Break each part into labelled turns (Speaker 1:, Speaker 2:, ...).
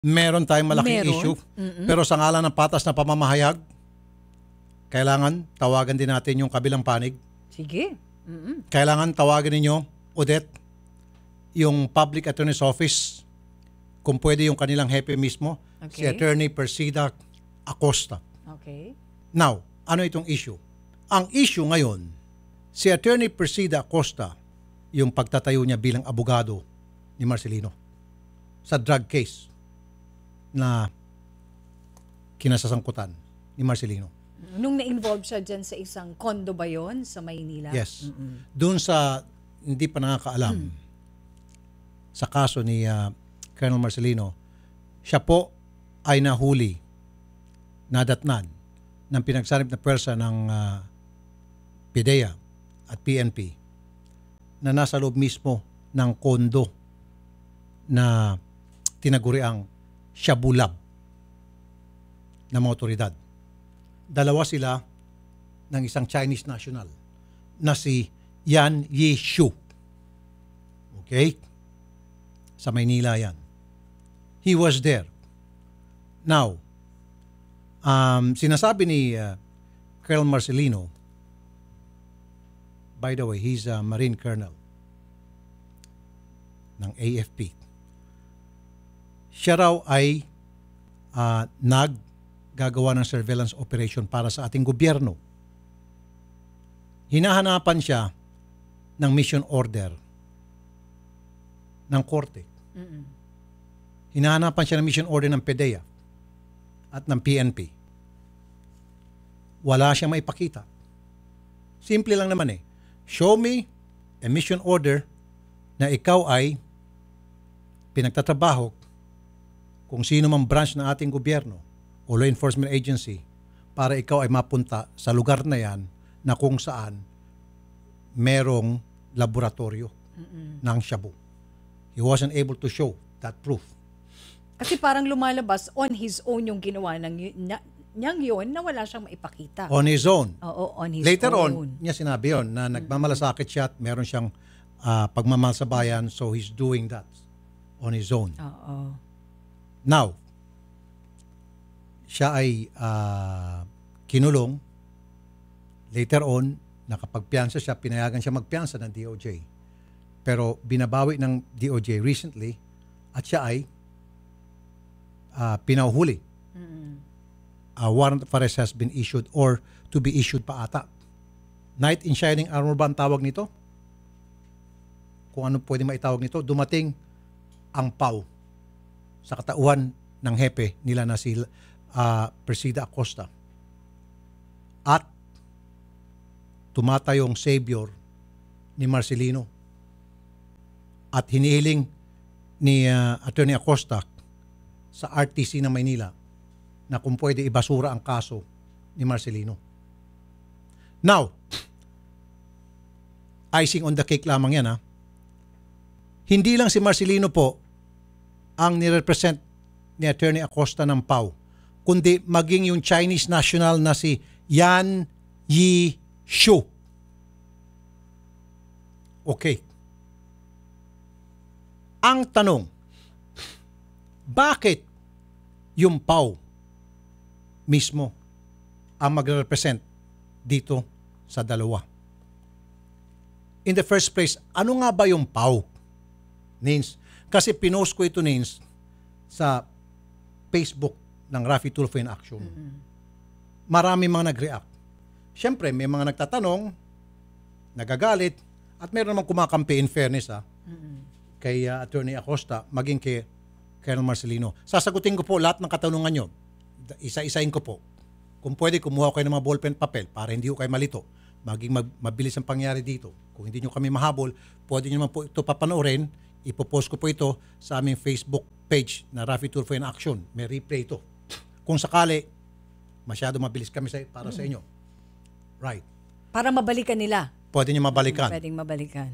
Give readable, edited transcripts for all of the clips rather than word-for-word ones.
Speaker 1: Meron tayong malaking
Speaker 2: Meron?
Speaker 1: issue. Pero sa ngalan ng patas na pamamahayag, kailangan tawagan din natin yung kabilang panig.
Speaker 2: Sige.
Speaker 1: Kailangan tawagan ninyo, Odette, yung Public Attorney's Office, kung pwede yung kanilang hepe mismo, si
Speaker 2: Okay.
Speaker 1: Attorney Persida Acosta.
Speaker 2: Okay.
Speaker 1: Now, ano itong issue? Ang issue ngayon, si Attorney Persida Acosta, yung pagtatayo niya bilang abogado ni Marcelino sa drug case na kinasasangkutan ni Marcelino.
Speaker 2: Nung na-involve siya dyan sa isang condo ba yun sa Maynila?
Speaker 1: Yes. Doon sa hindi pa nakakaalam sa kaso ni Colonel Marcelino, siya po ay nahuli, nadatnan ng pinagsanib na pwersa ng PIDEA at PNP na nasa loob mismo ng kondo na tinaguriang Shabu Lab ng mga otoridad. Dalawa sila ng isang Chinese national na si Yan Yishu. Okay? Sa Maynila yan. He was there. Now, sinasabi ni Colonel Marcelino, by the way, he's a Marine Colonel ng AFP. Siya raw ay naggagawa ng surveillance operation para sa ating gobyerno. Hinahanapan siya ng mission order ng korte. Hinahanapan siya ng mission order ng PDEA at ng PNP. Wala siyang maipakita. Simple lang naman eh. Show me a mission order na ikaw ay pinagtatrabaho kung sino mang branch ng ating gobyerno o law enforcement agency para ikaw ay mapunta sa lugar na yan na kung saan merong laboratorio ng shabu. He wasn't able to show that proof.
Speaker 2: Kasi parang lumalabas on his own yung ginawa niyang yun na wala siyang maipakita.
Speaker 1: On his own.
Speaker 2: Oo, on his
Speaker 1: Later
Speaker 2: own.
Speaker 1: on, niya sinabi yun na nagmamalasakit siya at meron siyang pagmamahal sa bayan, so he's doing that on his own.
Speaker 2: Oo.
Speaker 1: Now, siya ay kinulong. Later on, nakapagpiyansa siya, pinayagan siya magpiyansa ng DOJ. Pero binabawi ng DOJ recently at siya ay pinauhuli. A warrant of arrest has been issued or to be issued pa ata. Knight in shining armor ba ang tawag nito? Kung ano pwede maitawag nito, dumating ang PAW sa katauhan ng hepe nila na si Persida Acosta. At tumatayong savior ni Marcelino. At hinihiling ni Attorney Acosta sa RTC ng Maynila na kung pwede ibasura ang kaso ni Marcelino. Now, icing on the cake lamang yan ha. Hindi lang si Marcelino po ang nirepresent ni Attorney Acosta ng PAW, kundi maging yung Chinese national na si Yan Yishu. Okay. Ang tanong, bakit yung PAW mismo ang magre-represent dito sa dalawa? In the first place, ano nga ba yung PAW? Nins, kasi pinost ko ito, Nins, sa Facebook ng Raffy Tulfo in Action. Marami mga nag-react. Siyempre, may mga nagtatanong, nagagalit, at meron namang kumakampi in fairness kay Attorney Acosta, maging kay Colonel Marcelino. Sasagutin ko po lahat ng katanungan nyo. Isa-isain ko po. Kung pwede, kumuha kayo ng mga ballpen papel para hindi ko kayo malito. Maging mabilis ang pangyari dito. Kung hindi nyo kami mahabol, pwede nyo naman po ito papanoorin. Ipopost ko po ito sa aming Facebook page na Raffy Tulfo in Action. May replay ito. Kung sakali, masyado mabilis kami para sa inyo. Right.
Speaker 2: Para mabalikan nila.
Speaker 1: Pwede nyo mabalikan.
Speaker 2: Pwedeng mabalikan.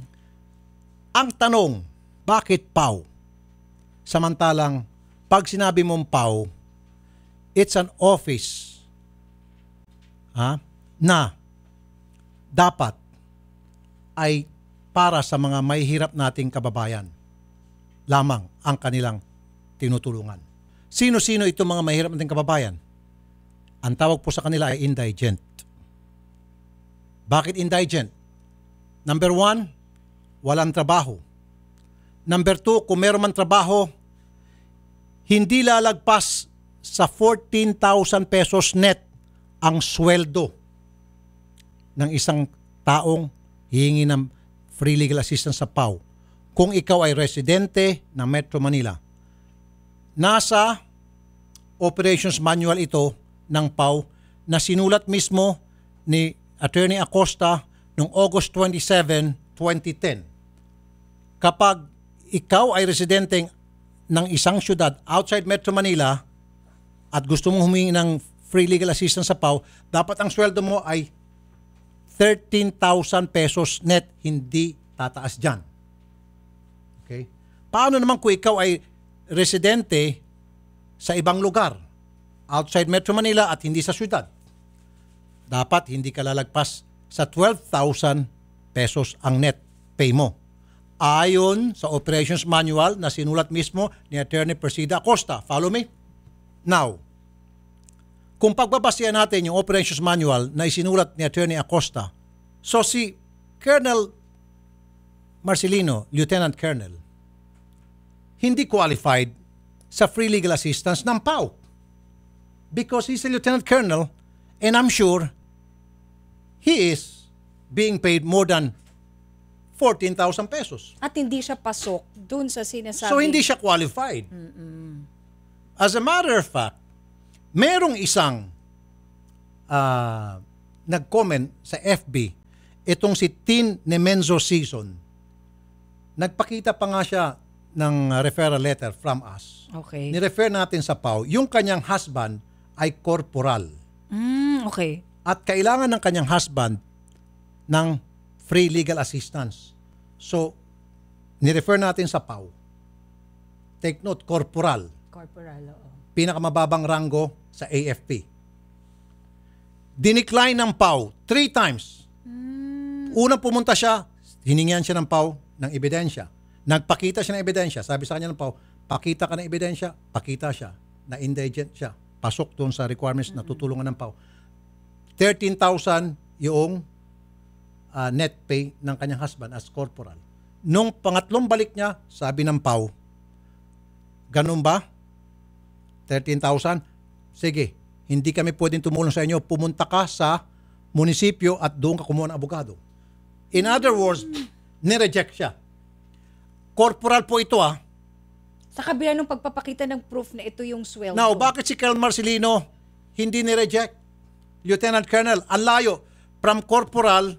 Speaker 1: Ang tanong, bakit PAW? Samantalang, pag sinabi mong PAW, it's an office na dapat ay para sa mga mahihirap nating kababayan lamang ang kanilang tinutulungan. Sino-sino itong mga mahirap nating kababayan? Ang tawag po sa kanila ay indigent. Bakit indigent? Number 1, walang trabaho. Number 2, kung meron man trabaho, hindi lalagpas sa 14,000 pesos net ang sweldo ng isang taong hihingi ng free legal assistance sa PAW. Kung ikaw ay residente ng Metro Manila, nasa operations manual ito ng PAW na sinulat mismo ni Attorney Acosta noong August 27, 2010. Kapag ikaw ay residente ng isang syudad outside Metro Manila at gusto mong humingi ng free legal assistance sa PAW, dapat ang sweldo mo ay 13,000 pesos net, hindi tataas dyan. Okay? Paano naman kung ikaw ay residente sa ibang lugar, outside Metro Manila at hindi sa syudad? Dapat hindi ka lalagpas sa 12,000 pesos ang net pay mo. Ayon sa operations manual na sinulat mismo ni Attorney Persida Acosta. Follow me? Now, kung pagbabasihan natin yung operations manual na isinulat ni Attorney Acosta, so si Colonel Marcelino, Lieutenant Colonel, hindi qualified sa free legal assistance ng PAW. Because he's a Lieutenant Colonel and I'm sure he is being paid more than 14,000 pesos.
Speaker 2: At hindi siya pasok dun sa sinasabi.
Speaker 1: So hindi siya qualified. As a matter of fact, merong isang nag-comment sa FB, itong si Tin Nemenzo Season. Nagpakita pa nga siya ng referral letter from us.
Speaker 2: Okay.
Speaker 1: Ni-refer natin sa PAW, yung kanyang husband ay corporal.
Speaker 2: Okay.
Speaker 1: At kailangan ng kanyang husband ng free legal assistance. So, ni-refer natin sa PAW. Take note, corporal.
Speaker 2: Corporal, oo.
Speaker 1: Pinakamababang ranggo sa AFP. Dinecline ng PAW 3 times. Unang pumunta siya, hiningihan siya ng PAW ng ebidensya. Nagpakita siya ng ebidensya. Sabi sa kanya ng PAW, pakita ka ng ebidensya, pakita siya na indigent siya. Pasok doon sa requirements na tutulungan ng PAW. 13,000 yung net pay ng kanyang husband as corporal. Nung pangatlong balik niya, sabi ng PAW, ganun ba? 13,000? Sige, hindi kami pwedeng tumulong sa inyo. Pumunta ka sa munisipyo at doon ka kumuha ng abogado. In other words, nireject siya. Corporal po ito
Speaker 2: Sa kabila ng pagpapakita ng proof na ito yung sweldo.
Speaker 1: Now, bakit si Colonel Marcelino hindi nireject? Lieutenant Colonel, ang layo. From corporal,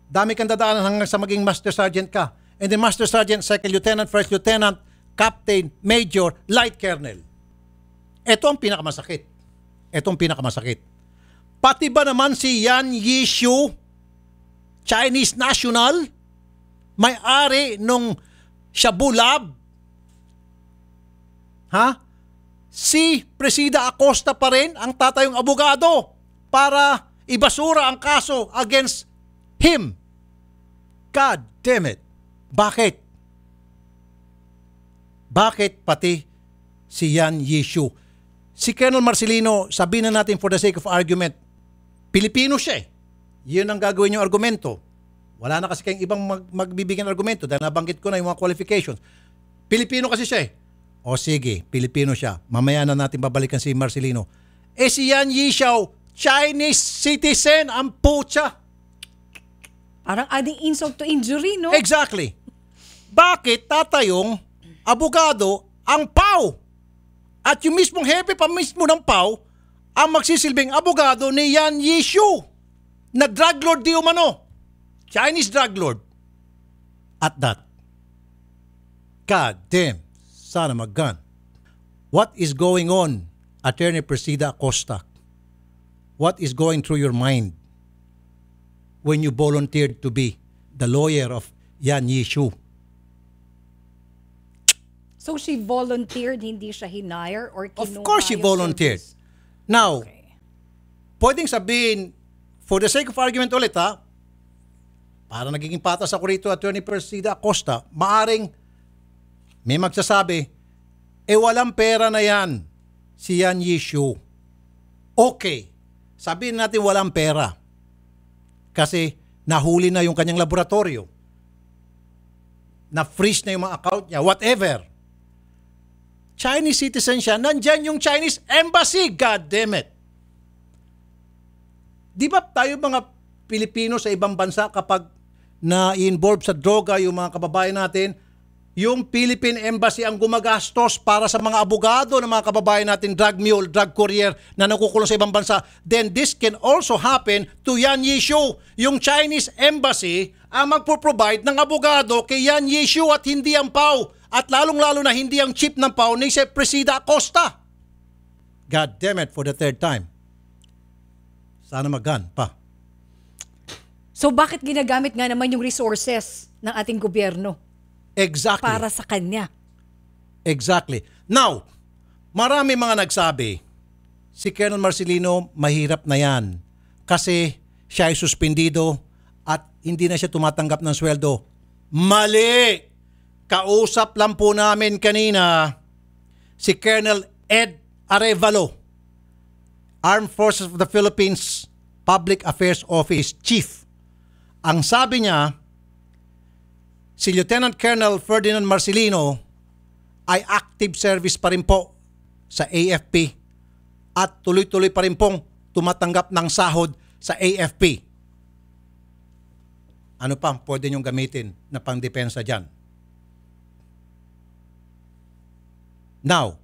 Speaker 1: dami kang dadaanan hanggang sa maging Master Sergeant ka. And then Master Sergeant, Second Lieutenant, First Lieutenant, Captain, Major, Light Colonel. Ito ang pinakamasakit. Pati ba naman si Yan Yishu, Chinese national, may-ari nung Shabu Lab? Si Presida Acosta pa rin ang tatayong abogado para ibasura ang kaso against him. God damn it. Bakit? Bakit pati si Yan Yishu? Si Colonel Marcelino, sabihin na natin for the sake of argument, Pilipino siya eh. Yun ang gagawin yung argumento. Wala na kasi kayong ibang magbibigyan ng argumento dahil nabanggit ko na yung mga qualifications. Pilipino kasi siya eh. O sige, Pilipino siya. Mamaya na natin babalikan si Marcelino. Si Yan Yishu, Chinese citizen, ang putya.
Speaker 2: Parang adding insult to injury, no?
Speaker 1: Exactly. Bakit tatayong abogado ang PAW? At yung mismong hepe pa mismo ng PAW ang magsisilbing abogado ni Yan Yishu na drug lord di umano. Chinese drug lord. At that. God damn. Son of a gun. What is going on, Attorney Persida Acosta? What is going through your mind when you volunteered to be the lawyer of Yan Yishu?
Speaker 2: So she volunteered, hindi siya hinire or kinuha?
Speaker 1: Of course she
Speaker 2: yung
Speaker 1: volunteered.
Speaker 2: service?
Speaker 1: Now,
Speaker 2: Okay.
Speaker 1: pwedeng sabihin, for the sake of argument ulit para nagiging patas ako rito, Attorney Persida Acosta, maaring may magsasabi, walang pera na yan. Si Yan Yishu. Okay. Sabihin natin walang pera. Kasi nahuli na yung kanyang laboratorio. Na-freeze na yung mga account niya. Whatever. Chinese citizen siya. Nandyan yung Chinese embassy. God damn it. Di ba tayo mga Pilipino sa ibang bansa kapag na-involve sa droga yung mga kababayan natin, yung Philippine Embassy ang gumagastos para sa mga abogado ng mga kababayan natin, drug mule, drug courier na nakukulong sa ibang bansa. Then this can also happen to Yan Yishu. Yung Chinese Embassy ang magpo-provide ng abogado kay Yan Yishu at hindi ang PAW. At lalong-lalo na hindi ang chief ng PAW ni Presida Acosta. God damn it for the third time. Sana mag-gun pa.
Speaker 2: So bakit ginagamit nga naman yung resources ng ating gobyerno?
Speaker 1: Exactly.
Speaker 2: Para sa kanya.
Speaker 1: Exactly. Now, marami mga nagsabi, si Colonel Marcelino mahirap na yan kasi siya ay suspendido at hindi na siya tumatanggap ng sweldo. Mali! Kausap lang po namin kanina si Colonel Ed Arevalo, Armed Forces of the Philippines Public Affairs Office Chief. Ang sabi niya, si Lieutenant Colonel Ferdinand Marcelino ay active service pa rin po sa AFP at tuloy-tuloy pa rin pong tumatanggap ng sahod sa AFP. Ano pa pwede niyong gamitin na pangdepensa dyan? Now,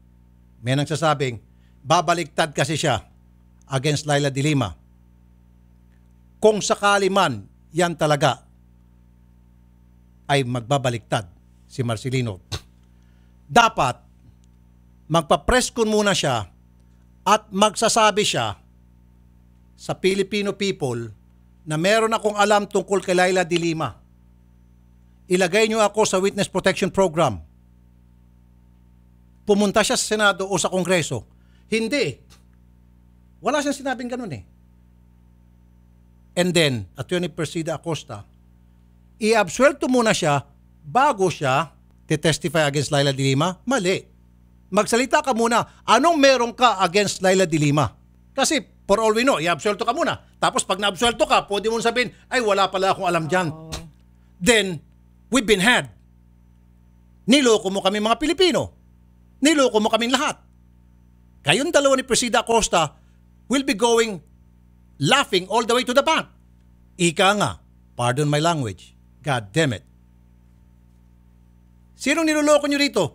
Speaker 1: may nagsasabing, babaliktad kasi siya against Laila de Lima. Kung sakali man, yan talaga ay magbabaliktad si Marcelino. Dapat magpa-press-con muna siya at magsasabi siya sa Filipino people na meron akong alam tungkol kay Laila de Lima. Ilagay niyo ako sa Witness Protection Program. Pumunta siya sa Senado o sa Kongreso. Hindi. Wala siyang sinabing ganun eh. And then, Attorney Presida Acosta, i-absuelto muna siya bago siya testify against Laila de Lima? Mali. Magsalita ka muna. Anong meron ka against Laila de Lima? Kasi for all we know, i-absuelto ka muna. Tapos pag na-absuelto ka, pwede mo sabihin, ay wala pala akong alam dyan. Then, we've been had. Niloko mo kami mga Pilipino. Niloko mo kaming lahat. Kayong dalawa ni Presida Acosta will be going laughing all the way to the bank. Ika nga, pardon my language, God damn it. Sinong niloloko nyo rito?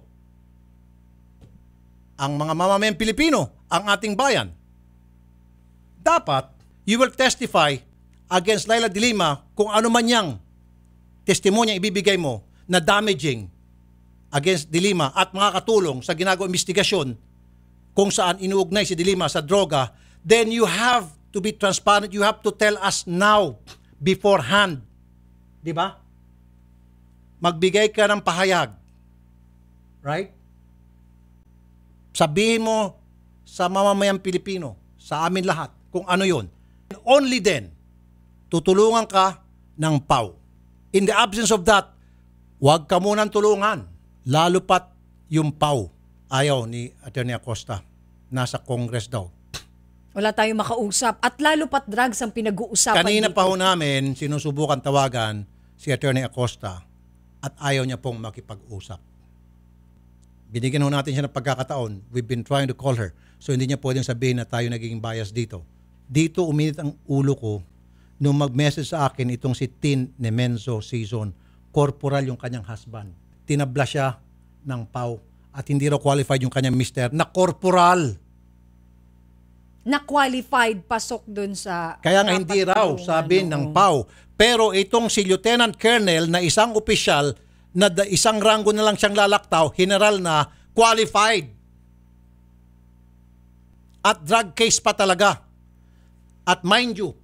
Speaker 1: Ang mga mamamayang Pilipino, ang ating bayan. Dapat, you will testify against Laila de Lima kung ano man yang testimonya ibibigay mo na damaging against de Lima at makakatulong sa ginagawang investigasyon kung saan inuugnay si de Lima sa droga, then you have to be transparent. You have to tell us now, beforehand. Di ba? Magbigay ka ng pahayag. Right? Sabihin mo sa mamamayang Pilipino, sa amin lahat, kung ano yon. And only then, tutulungan ka ng PAW. In the absence of that, huwag ka munang tulungan. Lalo pat yung PAW. Ayaw ni Atty. Acosta. Nasa Congress daw.
Speaker 2: Wala tayong makausap. At lalo pat drugs ang pinag-uusapan
Speaker 1: Kanina
Speaker 2: dito.
Speaker 1: pa ho namin, sinusubukan tawagan si Atty. Acosta at ayaw niya pong makipag-usap. Binigyan ho natin siya ng pagkakataon. We've been trying to call her. So hindi niya pwedeng sabihin na tayo nagiging bias dito. Dito uminit ang ulo ko nung mag-message sa akin itong si Tin Nemenzo Season. Corporal yung kanyang husband. Tinabla siya ng PAW at hindi raw qualified yung kanyang mister na corporal.
Speaker 2: Na qualified pasok dun sa...
Speaker 1: Kaya nga hindi raw, sabi ng PAW. Pero itong si Lieutenant Colonel na isang opisyal na isang ranggo na lang siyang lalaktaw, general na, qualified. At drug case pa talaga. At mind you,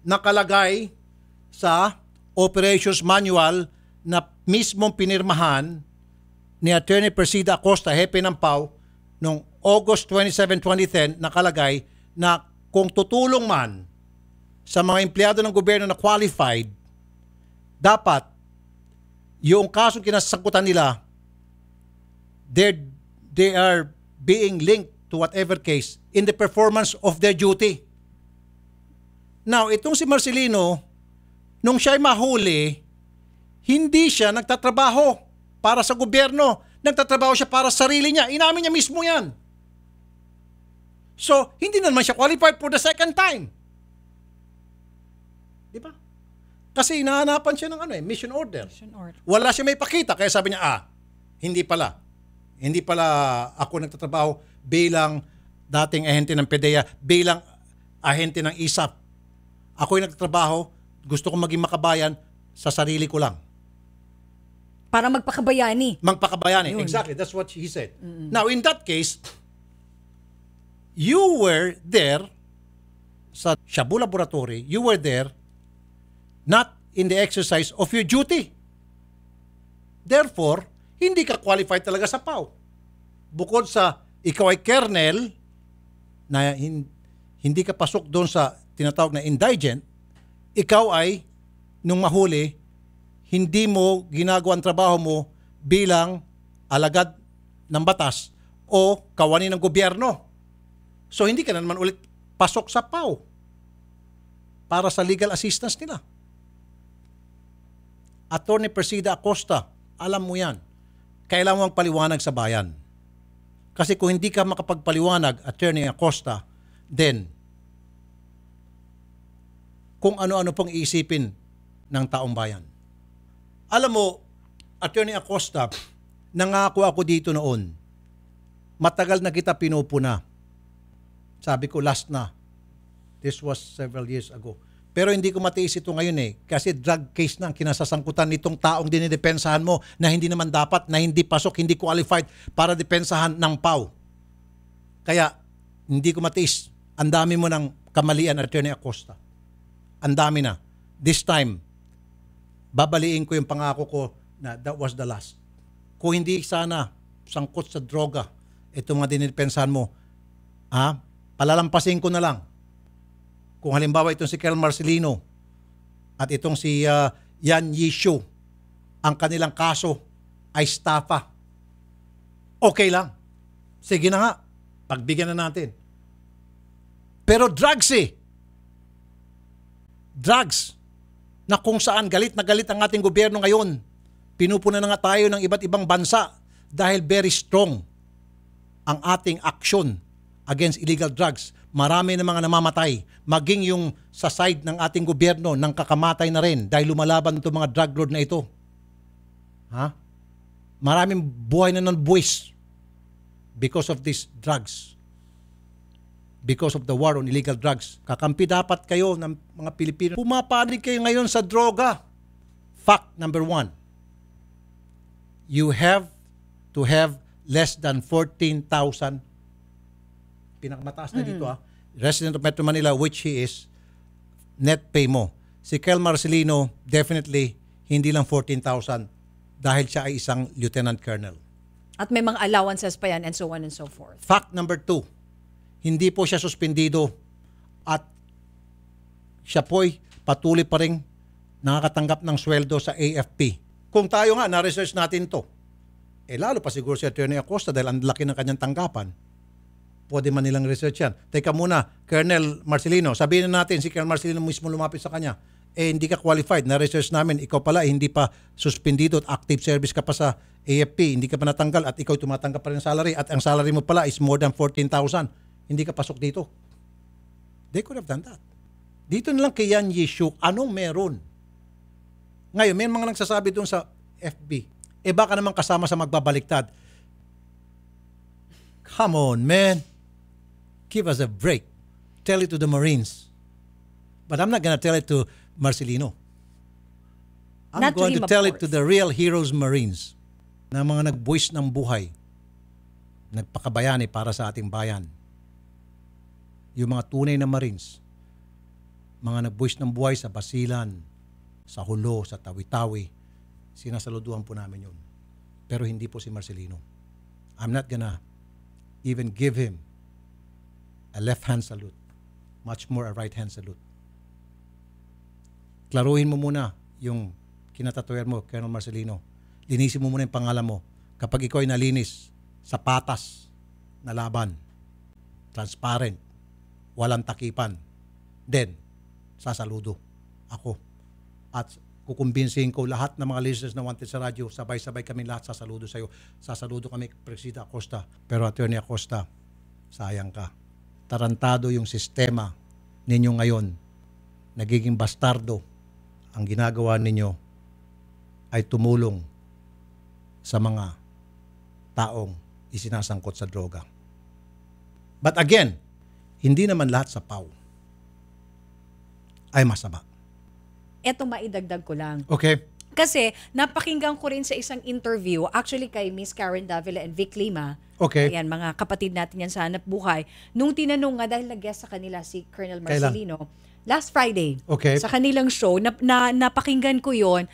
Speaker 1: nakalagay sa operations manual na mismong pinirmahan ni Atty. Presida Acosta, hepe ng PAW, noong August 27, 2010, nakalagay na kung tutulong man sa mga empleyado ng gobyerno na qualified, dapat yung kasong kinasangkutan nila, their they are being linked to whatever case in the performance of their duty. Now, itong si Marcelino, nung siya'y mahuli, hindi siya nagtatrabaho para sa gobyerno. Nagtatrabaho siya para sa sarili niya. Inamin niya mismo yan. So, hindi naman siya qualified for the second time. Di ba? Kasi hinahanapan siya ng mission order. Wala siya may pakita. Kaya sabi niya, hindi pala. Hindi pala ako nagtatrabaho bilang dating ahente ng PDEA, bilang ahente ng ISAP. Ako'y nagtatrabaho, gusto kong maging makabayan sa sarili ko lang.
Speaker 2: Para magpakabayani.
Speaker 1: Magpakabayani.
Speaker 2: Yun.
Speaker 1: Exactly. That's what he said. Now, in that case, you were there sa Shabu Laboratory, you were there not in the exercise of your duty. Therefore, hindi ka qualified talaga sa PAW. Bukod sa ikaw ay kernel, na hindi ka pasok doon sa tinatawag na indigent, ikaw ay, nung mahuli, hindi mo ginagawa ang trabaho mo bilang alagad ng batas o kawani ng gobyerno. So, hindi ka na naman ulit pasok sa PAW para sa legal assistance nila. Attorney Persida Acosta, alam mo yan. Kailangan mo magpaliwanag sa bayan. Kasi kung hindi ka makapagpaliwanag, Attorney Acosta, then kung ano-ano pong iisipin ng taong bayan. Alam mo, Attorney Acosta, nangako ako dito noon. Matagal na kita pinupuna. Sabi ko, last na. This was several years ago. Pero hindi ko matiis ito ngayon kasi drug case na ang kinasasangkutan nitong taong dinidepensahan mo na hindi naman dapat, na hindi pasok, hindi qualified para depensahan ng PAW. Kaya hindi ko matiis. Ang dami mo ng kamalian, Attorney Acosta. Ang dami na. This time, babaliin ko yung pangako ko na that was the last. Kung hindi sana sangkot sa droga, itong mga dinidepensahan mo, palalampasin ko na lang. Kung halimbawa itong si Kel Marcelino at itong si Yan Yishu, ang kanilang kaso ay estafa. Okay lang. Sige na nga. Pagbigyan na natin. Pero drugs Drugs na kung saan galit na galit ang ating gobyerno ngayon. Pinupuna na nga tayo ng iba't ibang bansa dahil very strong ang ating action against illegal drugs. Marami na mga namamatay. Maging yung sa side ng ating gobyerno, ng kakamatay na rin dahil lumalaban itong mga drug lord na ito. Maraming buhay na nanbuwis because of these drugs. Because of the war on illegal drugs. Kakampi dapat kayo ng mga Pilipino. Pumapanig kayo ngayon sa droga. Fact number 1. You have to have less than 14,000 pinakamataas na dito resident of Metro Manila, which he is, net pay mo. Si Kel Marcelino, definitely, hindi lang 14,000 dahil siya ay isang lieutenant colonel.
Speaker 2: At may mga allowances pa yan and so on and so forth.
Speaker 1: Fact number 2, hindi po siya suspendido at siya po'y patuloy pa rin nakakatanggap ng sweldo sa AFP. Kung tayo nga, na-research natin to, lalo pa siguro si Attorney Acosta dahil ang laki ng kanyang tanggapan. Pwede man nilang research yan. Teka muna, Colonel Marcelino, sabihin na natin si Colonel Marcelino mismo lumapit sa kanya. Hindi ka qualified. Na-research namin, ikaw pala hindi pa suspendido at active service ka pa sa AFP. Hindi ka pa natanggal at ikaw tumatanggap pa rin ng salary at ang salary mo pala is more than 14,000. Hindi ka pasok dito. They could have done that. Dito na lang kay Yan Yishu, anong meron? Ngayon, may mga nagsasabi doon sa FB, baka naman kasama sa magbabaliktad. Come on, man. Give us a break. Tell it to the Marines. But I'm not gonna tell it to Marcelino. I'm going to tell it to the real heroes Marines na mga nagbuwis ng buhay, nagpakabayani para sa ating bayan. Yung mga tunay na Marines, mga nagbuwis ng buhay sa Basilan, sa Hulo, sa Tawi-Tawi, sinasaluduhan po namin yun. Pero hindi po si Marcelino. I'm not gonna even give him a left-hand salute, much more a right-hand salute. Klaruhin mo muna yung kinatatuer mo, Colonel Marcelino. Linisin mo muna yung pangalan mo. Kapag ikaw ay nalinis sa patas na laban, transparent, walang takipan, then sasaludo ako. At kukumbinsihin ko lahat ng mga listeners na Wanted sa radyo, sabay-sabay kami lahat sasaludo sa iyo. Sasaludo kami Presida Acosta. Pero Attorney Acosta, sayang ka. Tarantado yung sistema ninyo ngayon. Nagiging bastardo. Ang ginagawa ninyo ay tumulong sa mga taong isinasangkot sa droga. But again, hindi naman lahat sa PAW ay masama.
Speaker 2: Eto maidagdag ko lang.
Speaker 1: Okay.
Speaker 2: Kasi napakinggan ko rin sa isang interview, actually kay Miss Karen Davila and Vic Lima.
Speaker 1: Okay.
Speaker 2: Ayan, mga kapatid natin yan sa Hanap Buhay. Nung tinanong nga, dahil nag-guest sa kanila si Colonel Marcelino, last Friday,
Speaker 1: Okay.
Speaker 2: sa kanilang show, napakinggan ko yun,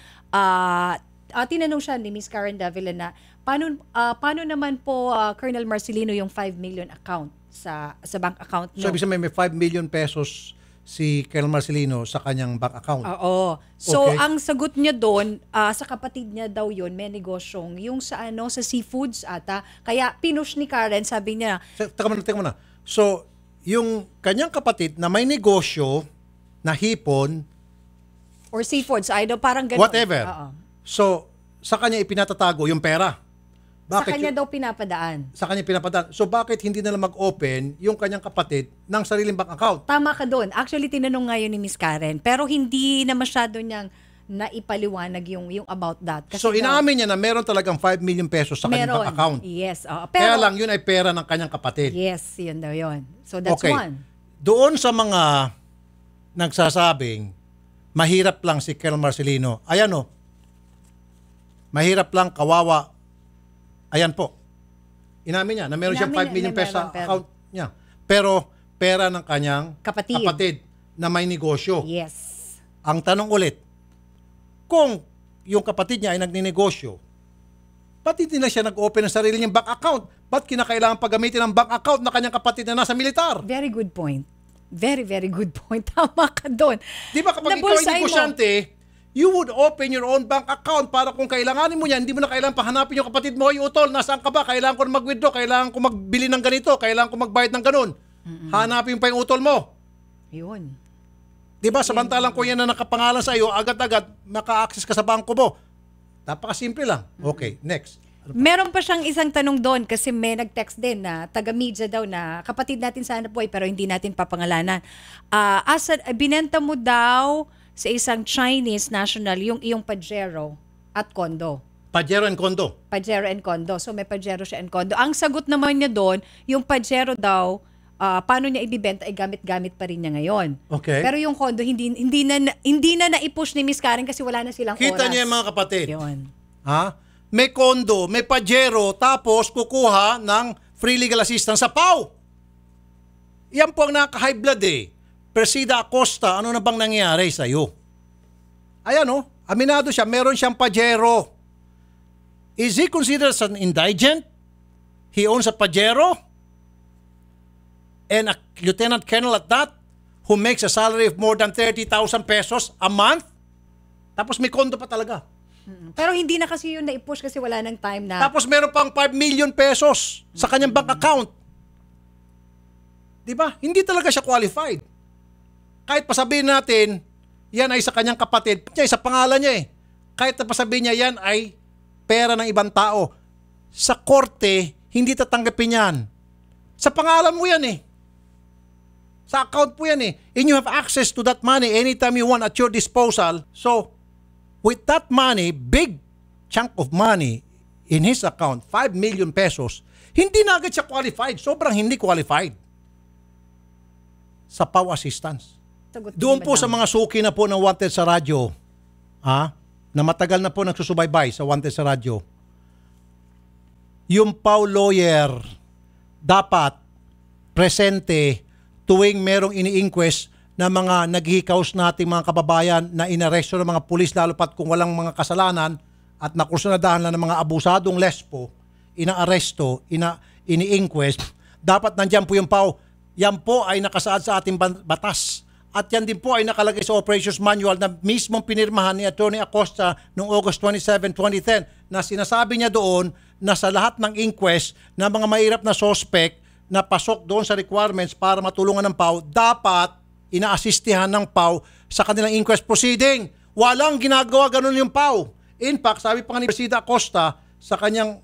Speaker 2: tinanong siya ni Miss Karen Davila na, paano naman po, Colonel Marcelino, yung 5 million account sa bank account
Speaker 1: So, ibig sabihin may 5 million pesos si Colonel Marcelino sa kanyang bank account.
Speaker 2: Oo. So,
Speaker 1: Okay.
Speaker 2: ang sagot niya doon, sa kapatid niya daw yun, may negosyong, yung sa seafoods ata. Kaya pinush ni Karen, sabi niya,
Speaker 1: Teka muna. So, yung kanyang kapatid na may negosyo na hipon,
Speaker 2: or seafoods, I don't, parang ganun.
Speaker 1: whatever.
Speaker 2: Oo.
Speaker 1: So, sa kanya ipinatatago yung pera.
Speaker 2: Sa
Speaker 1: Bakit
Speaker 2: kanya daw pinapadaan.
Speaker 1: sa kanya pinapadaan? So, bakit hindi na lang mag-open yung kanyang kapatid ng sariling bank account?
Speaker 2: Tama ka doon. Actually, tinanong nga yun ni Miss Karen. Pero hindi na masyado niyang naipaliwanag yung about that. Kasi
Speaker 1: So, inaamin niya na meron talagang 5 million pesos sa kanyang bank account.
Speaker 2: Yes. Oo.
Speaker 1: Kaya
Speaker 2: Pero,
Speaker 1: lang, yun ay pera ng kanyang kapatid.
Speaker 2: yes, yun daw yun. So, that's
Speaker 1: Okay.
Speaker 2: one.
Speaker 1: Doon sa mga nagsasabing mahirap lang si Colonel Marcelino, ayan o, mahirap lang, kawawa, ayan po. Inamin niya na meron siyang 5 million pesos sa
Speaker 2: meron, pero-
Speaker 1: account niya. Pero pera ng kanyang
Speaker 2: Kapatid.
Speaker 1: na may negosyo.
Speaker 2: Yes.
Speaker 1: Ang tanong ulit, kung yung kapatid niya ay nagninegosyo, ba't hindi na siya nag-open ng sarili niyang bank account? Ba't kinakailangan paggamitin ang bank account na kanyang kapatid na nasa militar?
Speaker 2: Very good point. Very, very good point. Tama ka doon.
Speaker 1: Di ba kapag ikaw ay
Speaker 2: Nabulsay mo.
Speaker 1: negosyante, you would open your own bank account para kung kailanganin mo yan, hindi mo na kailangan pahanapin yung kapatid mo, ay utol, nasaan ka ba? Kailangan ko na mag-withdraw, kailangan ko magbili ng ganito, kailangan ko magbayad ng ganun. Hanapin pa yung utol mo.
Speaker 2: Yun.
Speaker 1: Di ba? Samantalang kung yan na nakapangalan sa iyo, agad-agad maka-access ka sa bangko mo. Napakasimple lang. Okay, next.
Speaker 2: Meron pa siyang isang tanong doon kasi may nag-text din na taga-media daw na kapatid natin sa Hanap Buhay pero hindi natin papangalanan. Binenta mo daw sa isang Chinese national yung iyong Pajero at condo.
Speaker 1: Pajero and condo.
Speaker 2: Pajero and condo. So may Pajero siya and condo. Ang sagot naman niya doon, yung Pajero daw, paano niya ibibenta ay gamit-gamit pa rin niya ngayon.
Speaker 1: Okay.
Speaker 2: Pero yung condo hindi na na-push ni Miss Karen kasi wala na silang oras.
Speaker 1: Kita niyo yung mga kapatid.
Speaker 2: Yun.
Speaker 1: Ha? May condo, may Pajero, tapos kukuha ng free legal assistance sa PAW. Yan po ang nakaka-high blood eh. Presida Acosta, ano na bang nangyari sa iyo? Ayan oh, aminado siya, meron siyang Pajero. Is he considered as an indigent? He owns a Pajero? And a lieutenant colonel at that, who makes a salary of more than 30,000 pesos a month? Tapos may condo pa talaga.
Speaker 2: Pero hindi na kasi yun na-push kasi wala nang time na.
Speaker 1: Tapos meron pang 5 million pesos sa kanyang bank account. Di ba? Hindi talaga siya qualified. Kahit pasabihin natin, yan ay sa kanyang kapatid, niya, sa pangalan niya eh. Kahit na pasabihin niya, yan ay pera ng ibang tao. Sa korte, hindi tatanggapin yan. Sa pangalan mo yan eh. Sa account po yan eh. And you have access to that money anytime you want at your disposal. So, with that money, big chunk of money in his account, 5 million pesos, hindi na agad siya qualified. Sobrang hindi qualified sa PAW assistance.
Speaker 2: Sagot
Speaker 1: Doon
Speaker 2: ni
Speaker 1: po sa
Speaker 2: Madam.
Speaker 1: mga suki na po ng Wanted sa radyo, na matagal na po nagsusubaybay sa Wanted sa radyo, yung PAW lawyer dapat presente tuwing merong ini-inquest na mga naghihikaos nating mga kababayan na inaresto ng mga pulis, lalo pat kung walang mga kasalanan at nakursunadahan lang ng mga abusadong lespo, inaaresto, ini-inquest, dapat nandyan po yung PAW. Yan po ay nakasaad sa ating batas. At yan din po ay nakalagay sa operations manual na mismong pinirmahan ni Attorney Acosta noong August 27, 2010 na sinasabi niya doon na sa lahat ng inquest na mga mahirap na suspect na pasok doon sa requirements para matulungan ng PAW, dapat inaasistihan ng PAW sa kanilang inquest proceeding. Walang ginagawa ganun yung PAW. In fact, sabi pa nga ni Presida Acosta sa kanyang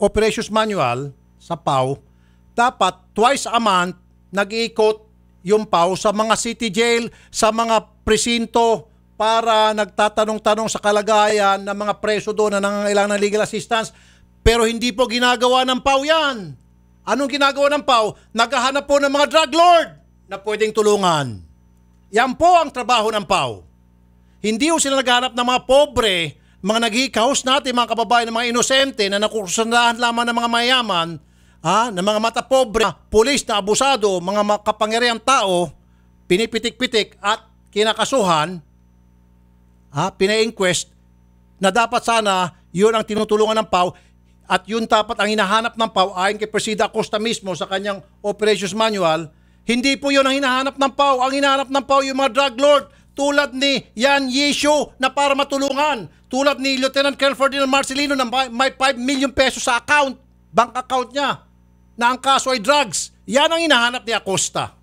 Speaker 1: operations manual sa PAW, dapat twice a month nag-iikot yung PAW sa mga city jail, sa mga presinto para nagtatanong-tanong sa kalagayan ng mga preso doon na nangangailangan ng legal assistance. Pero hindi po ginagawa ng PAW yan. Anong ginagawa ng PAW? Naghahanap po ng mga drug lord na pwedeng tulungan. Yan po ang trabaho ng PAW. Hindi po sila naghahanap ng mga pobre, mga naghihikaos natin, mga kababayan, ng mga inosente na nakukusandahan lamang ng mga mayaman, ng mga mata pobre, pulis na abusado, mga kapangyarihang tao, pinipitik-pitik at kinakasuhan, pina-inquest, na dapat sana yun ang tinutulungan ng PAW at yun dapat ang hinahanap ng PAW ayon kay Presida Acosta mismo sa kanyang operations manual. Hindi po yun ang hinahanap ng PAW. Ang hinahanap ng PAW yung mga drug lord tulad ni Yan Yisho na para matulungan, tulad ni Lieutenant Colonel Ferdinand Marcelino na may 5 million pesos sa account, bank account niya, na ang kaso ay drugs. Yan ang hinahanap ni Acosta.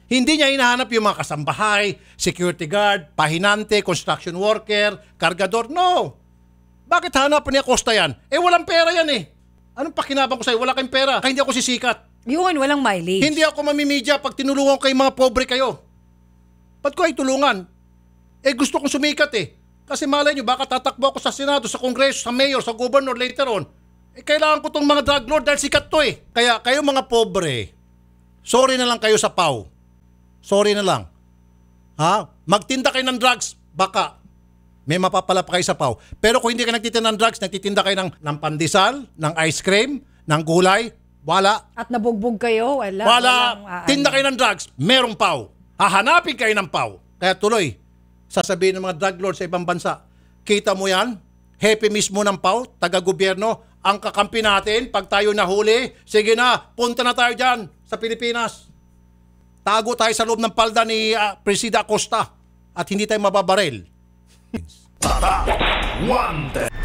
Speaker 1: Hindi niya hinahanap yung mga kasambahay, security guard, pahinante, construction worker, kargador. No. Bakit hanapan ni Acosta yan? Walang pera yan eh. Anong pakinabang ko sa'yo? Wala kayong pera. Kaya hindi ako sisikat.
Speaker 2: Yun, walang mileage.
Speaker 1: Hindi ako mamimidya pag tinulungan ko kay mga pobre kayo. Ba't ko ay tulungan? Gusto kong sumikat eh. Kasi malay nyo, baka tatakbo ako sa Senado, sa Kongreso, sa Mayor, sa Governor later on. Kailangan ko tong mga drug lord dahil sikat to eh. Kaya kayo mga pobre, sorry na lang kayo sa PAW. Sorry na lang. Magtinda kayo ng drugs, baka may mapapala pa kayo sa PAW. Pero kung hindi kayo nagtitinda ng drugs, nagtitinda kayo ng pandesal, ng ice cream, ng gulay, wala.
Speaker 2: At nabugbog kayo, wala.
Speaker 1: Wala. Tinda kayo ng drugs, merong PAW. Hahanapin kayo ng PAW. Kaya tuloy, sasabihin ng mga drug lord sa ibang bansa, kita mo yan? Happy mismo ng PAW, taga-gobyerno, ang kakampi natin pag tayo nahuli, sige na, punta na tayo dyan sa Pilipinas. Tago tayo sa loob ng palda ni Presida Acosta at hindi tayo mababaril.
Speaker 3: Wanted.